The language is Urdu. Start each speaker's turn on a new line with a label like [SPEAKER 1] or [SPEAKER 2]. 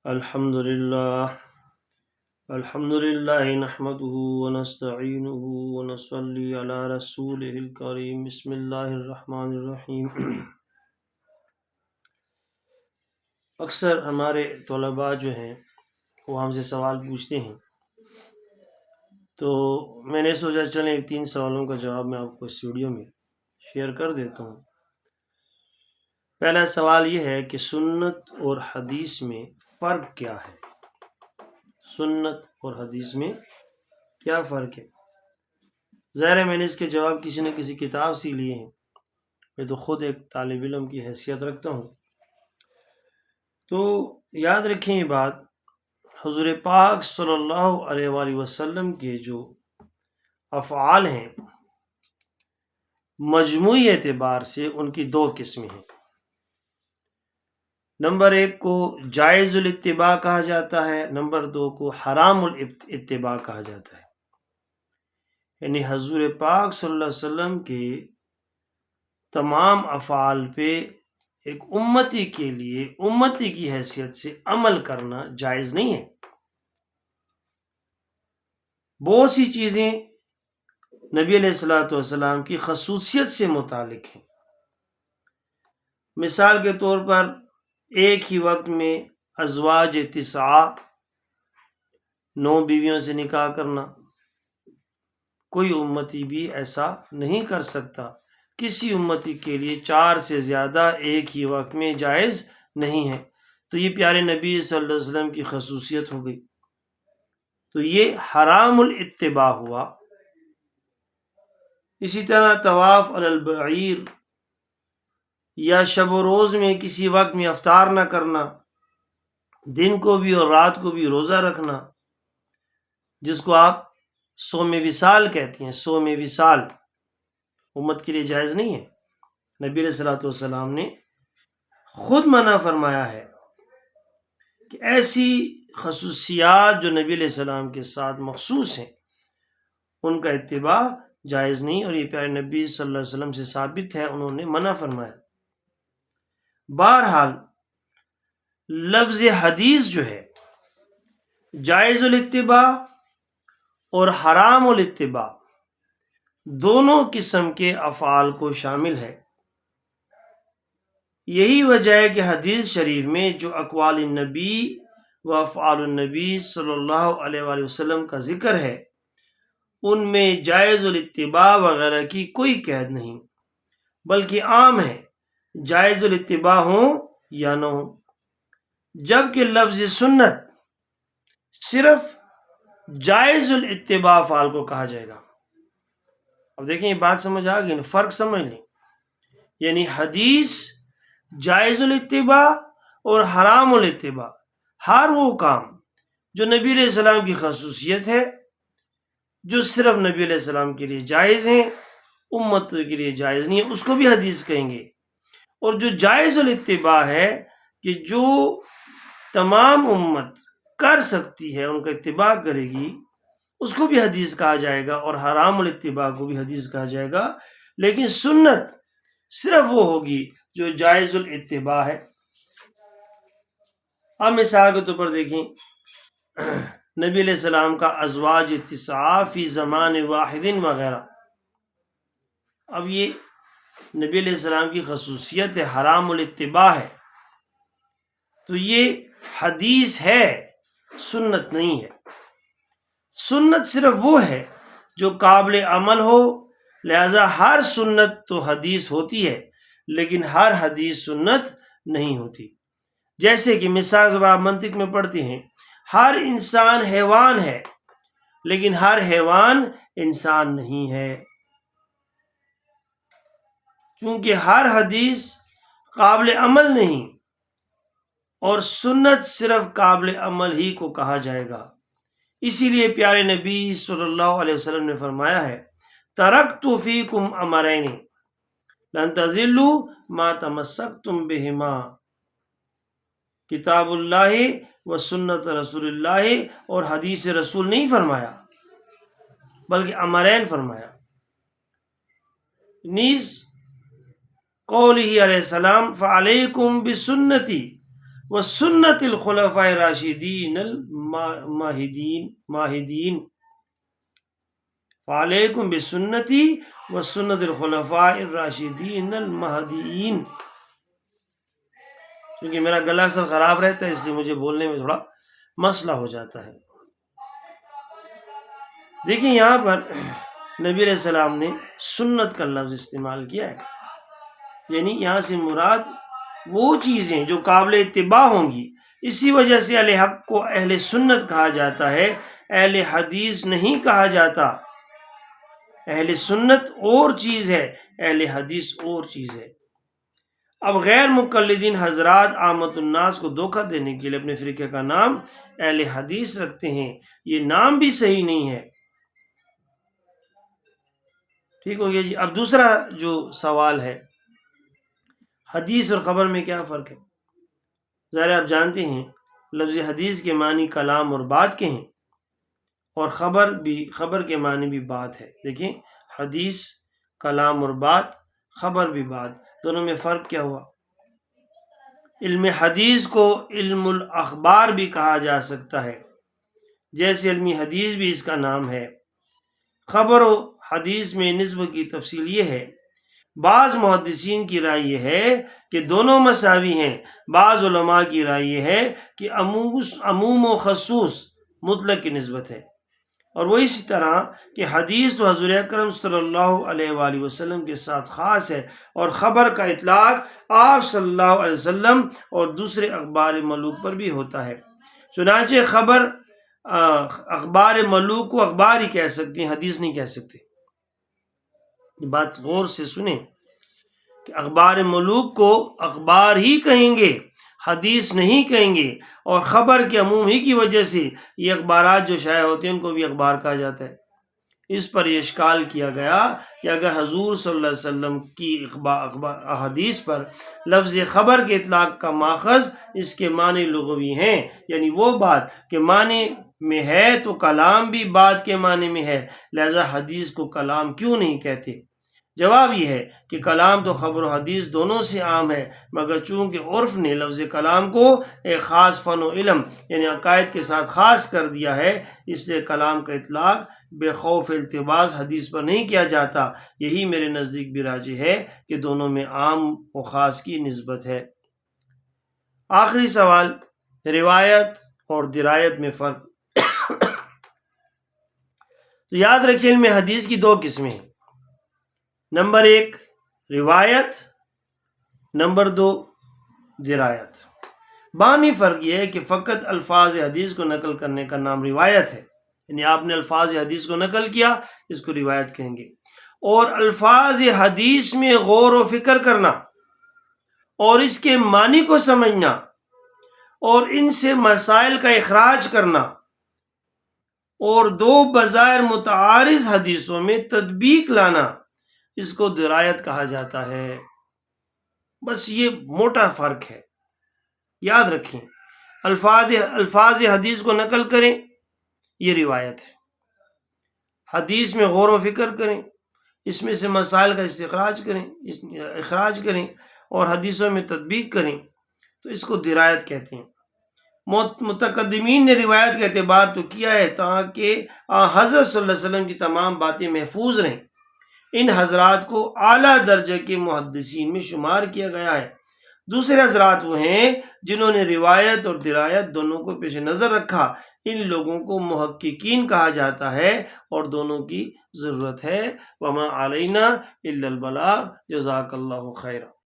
[SPEAKER 1] الحمد للہ نحمده ونستعینه ونصلی علی رسوله الکریم بسم اللہ الرحمن الرحیم۔ اکثر ہمارے طلباء جو ہیں وہ ہم سے سوال پوچھتے ہیں، تو میں نے سوچا چلیں 3 سوالوں کا جواب میں آپ کو اس ویڈیو میں شیئر کر دیتا ہوں۔ پہلا سوال یہ ہے کہ سنت اور حدیث میں فرق کیا ہے؟ سنت اور حدیث میں کیا فرق ہے؟ ظاہر ہے میں نے اس کے جواب کسی نہ کسی کتاب سے لیے ہیں، میں تو خود ایک طالب علم کی حیثیت رکھتا ہوں۔ تو یاد رکھیں یہ بات، حضور پاک صلی اللہ علیہ وآلہ وسلم کے جو افعال ہیں مجموعی اعتبار سے ان کی 2 قسمیں ہیں۔ نمبر 1 کو جائز الاتباع کہا جاتا ہے، نمبر 2 کو حرام الاتباع کہا جاتا ہے۔ یعنی حضور پاک صلی اللہ علیہ وسلم کے تمام افعال پہ ایک امتی کے لیے امتی کی حیثیت سے عمل کرنا جائز نہیں ہے۔ بہت سی چیزیں نبی علیہ الصلوۃ والسلام کی خصوصیت سے متعلق ہیں۔ مثال کے طور پر ایک ہی وقت میں ازواج 9 بیویوں سے نکاح کرنا کوئی امتی بھی ایسا نہیں کر سکتا۔ کسی امتی کے لیے 4 سے زیادہ ایک ہی وقت میں جائز نہیں ہے۔ تو یہ پیارے نبی صلی اللہ علیہ وسلم کی خصوصیت ہو گئی، تو یہ حرام الاتباع ہوا۔ اسی طرح طواف علی البعیر یا شب و روز میں کسی وقت میں افطار نہ کرنا، دن کو بھی اور رات کو بھی روزہ رکھنا، جس کو آپ صوم وصال کہتے ہیں۔ صوم وصال امت کے لیے جائز نہیں ہے۔ نبی علیہ الصلوۃ والسلام نے خود منع فرمایا ہے کہ ایسی خصوصیات جو نبی علیہ السلام کے ساتھ مخصوص ہیں ان کا اتباع جائز نہیں، اور یہ پیارے نبی صلی اللہ علیہ وسلم سے ثابت ہے، انہوں نے منع فرمایا۔ بہرحال لفظ حدیث جو ہے جائز الاتباع اور حرام الاتباع دونوں قسم کے افعال کو شامل ہے۔ یہی وجہ ہے کہ حدیث شریف میں جو اقوال النبی و افعال النبی صلی اللہ علیہ وآلہ وسلم کا ذکر ہے ان میں جائز الاتباع وغیرہ کی کوئی قید نہیں، بلکہ عام ہے، جائز الاتباع ہوں یا نہ ہوں۔ جبکہ لفظ سنت صرف جائز الاتباع افعال کو کہا جائے گا۔ اب دیکھیں یہ بات سمجھ آ گئی، فرق سمجھ لیں۔ یعنی حدیث جائز الاتباع اور حرام الاتباع، ہر وہ کام جو نبی علیہ السلام کی خصوصیت ہے، جو صرف نبی علیہ السلام کے لیے جائز ہیں، امت کے لیے جائز نہیں ہے، اس کو بھی حدیث کہیں گے۔ اور جو جائز الاتباع ہے کہ جو تمام امت کر سکتی ہے، ان کا اتباع کرے گی، اس کو بھی حدیث کہا جائے گا، اور حرام الاتباع کو بھی حدیث کہا جائے گا۔ لیکن سنت صرف وہ ہوگی جو جائز الاتباع ہے۔ اب مثال کے طور پر دیکھیں نبی علیہ السلام کا ازواج 9 فی زمان واحد وغیرہ، اب یہ نبی علیہ السلام کی خصوصیت ہے، حرام الاتباع ہے، تو یہ حدیث ہے، سنت نہیں ہے۔ سنت صرف وہ ہے جو قابل عمل ہو، لہذا ہر سنت تو حدیث ہوتی ہے لیکن ہر حدیث سنت نہیں ہوتی۔ جیسے کہ مثال جب آپ منطق میں پڑھتے ہیں، ہر انسان حیوان ہے لیکن ہر حیوان انسان نہیں ہے، چونکہ ہر حدیث قابل عمل نہیں، اور سنت صرف قابل عمل ہی کو کہا جائے گا۔ اسی لیے پیارے نبی صلی اللہ علیہ وسلم نے فرمایا ہے، ترکت فیکم امرین لن تضلوا ما تمسکتم بہما، کتاب اللہ و سنت رسول اللہ، اور حدیث رسول نہیں فرمایا بلکہ امرین فرمایا۔ نیز قولہ علیہ السلام فعلیکم بسنتی وسنت الخلفاء الراشدین الماہدین فعلیکم بسنتی وسنت الخلفاء الراشدین المہدیین. کیونکہ میرا گلا اکثر خراب رہتا ہے، اس لیے مجھے بولنے میں تھوڑا مسئلہ ہو جاتا ہے. دیکھیں یہاں پر نبی علیہ السلام نے سنت کا لفظ استعمال کیا ہے، یعنی یہاں سے مراد وہ چیزیں جو قابل اتباع ہوں گی. اسی وجہ سے اہل حق کو اہل سنت کہا جاتا ہے، اہل حدیث نہیں کہا جاتا. اہل سنت اور چیز ہے، اہل حدیث اور چیز ہے. اب غیر مقلدین حضرات عامت الناس کو دھوکہ دینے کے لیے اپنے فرقے کا نام اہل حدیث رکھتے ہیں. یہ نام بھی صحیح نہیں ہے. ٹھیک ہو گیا جی. اب دوسرا جو سوال ہے، حدیث اور خبر میں کیا فرق ہے؟ ظاہر آپ جانتے ہیں لفظ حدیث کے معنی کلام اور بات کے ہیں، اور خبر کے معنی بھی بات ہے. دیکھیں حدیث کلام اور بات، خبر بھی بات، دونوں میں فرق کیا ہوا؟ علم حدیث کو علم الاخبار بھی کہا جا سکتا ہے، جیسے علم حدیث بھی اس کا نام ہے. خبر و حدیث میں نسبت کی تفصیل یہ ہے، بعض محدثین کی رائے یہ ہے کہ دونوں مساوی ہیں. بعض علماء کی رائے یہ ہے کہ عموم و خصوص مطلق کی نسبت ہے. اور وہ اسی طرح کہ حدیث تو حضور اکرم صلی اللہ علیہ وآلہ وسلم کے ساتھ خاص ہے، اور خبر کا اطلاق آپ صلی اللہ علیہ وسلم اور دوسرے اخبار ملوک پر بھی ہوتا ہے. چنانچہ اخبار ملوک کو اخبار ہی کہہ سکتے ہیں، حدیث نہیں کہہ سکتے. یہ بات غور سے سنیں کہ اخبار ملوک کو اخبار ہی کہیں گے، حدیث نہیں کہیں گے. اور خبر کے عموم ہی کی وجہ سے یہ اخبارات جو شائع ہوتے ہیں ان کو بھی اخبار کہا جاتا ہے. اس پر یہ اشکال کیا گیا کہ اگر حضور صلی اللہ علیہ وسلم کی احادیث پر لفظ خبر کے اطلاق کا ماخذ اس کے معنی لغوی ہیں، یعنی وہ بات کہ معنی میں ہے تو کلام بھی بات کے معنی میں ہے، لہذا حدیث کو کلام کیوں نہیں کہتے؟ جواب یہ ہے کہ کلام تو خبر و حدیث دونوں سے عام ہے، مگر چونکہ عرف نے لفظ کلام کو ایک خاص فن و علم یعنی عقائد کے ساتھ خاص کر دیا ہے، اس لیے کلام کا اطلاق بے خوف التباس حدیث پر نہیں کیا جاتا. یہی میرے نزدیک بھی راجح ہے کہ دونوں میں عام و خاص کی نسبت ہے. آخری سوال، روایت اور درایت میں فرق. تو یاد رکھیں علم حدیث کی دو قسمیں ہیں، نمبر 1 روایت، نمبر 2 درایت. باہمی فرق یہ ہے کہ فقط الفاظ حدیث کو نقل کرنے کا نام روایت ہے، یعنی آپ نے الفاظ حدیث کو نقل کیا، اس کو روایت کہیں گے. اور الفاظ حدیث میں غور و فکر کرنا اور اس کے معنی کو سمجھنا اور ان سے مسائل کا اخراج کرنا اور دو بظاہر متعارض حدیثوں میں تطبیق لانا، اس کو درایت کہا جاتا ہے. بس یہ موٹا فرق ہے، یاد رکھیں. الفاظ حدیث کو نقل کریں یہ روایت ہے، حدیث میں غور و فکر کریں، اس میں سے مسائل کا اخراج کریں اور حدیثوں میں تطبیق کریں، تو اس کو درایت کہتے ہیں. متقدمین نے روایت کا اعتبار تو کیا ہے تاکہ حضرت صلی اللہ علیہ وسلم کی تمام باتیں محفوظ رہیں. ان حضرات کو اعلیٰ درجے کے محدثین میں شمار کیا گیا ہے. دوسرے حضرات وہ ہیں جنہوں نے روایت اور درایت دونوں کو پیش نظر رکھا. ان لوگوں کو محققین کہا جاتا ہے اور دونوں کی ضرورت ہے. وما علینا الا البلاغ. جزاک اللہ خیرا.